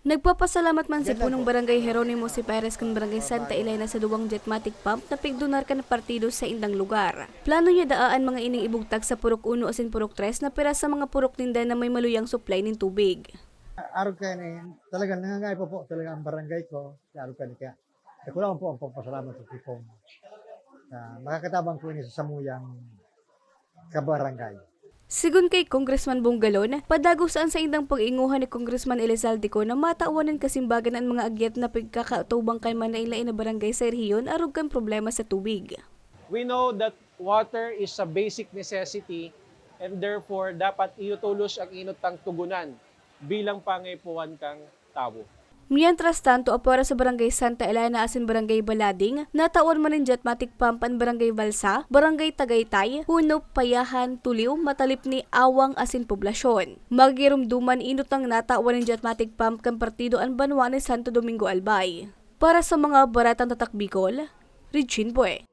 Nagpapasalamat man si punong barangay Jeronimo si Perez kan barangay Santa Elena sa duwang Jetmatic pump na pigdonar ka na partido sa indang lugar. Plano niya daan mga ining ibugtag sa Purok 1 asin Purok 3 na pera sa mga purok ninda na may maluyang supply ng tubig. Araw ka ni talagang nangangay po talaga ang barangay ko. Araw ka ni kaya. Ako lang po ang pagpasalamat sa tipong makakatabang ko ini sa samuyang kabarangay. Sigun kay Congressman Bunggalon, padago saan sa indang pag-inguhan ni Congressman Elizalde ko na matauwanan kasimbagan ang mga agyat na pagkakautubang kay Manailain na barangay sa rehiyon arug kan problema sa tubig. We know that water is a basic necessity and therefore dapat iutulos ang inutang tugunan bilang pangaipuan kang tao. Mientras tanto, apara sa barangay Santa Elena asin barangay Balading, natawan man ng Jetmatic pump ang barangay Balsa, barangay Tagaytay, Hunop, Payahan, Tuliw, matalip ni Awang asin poblasyon. Magirumduman inutang natawan ng Jetmatic pump kang partido ang banwa ni Santo Domingo Albay. Para sa mga baratang tatak Bicol, Regine Bue.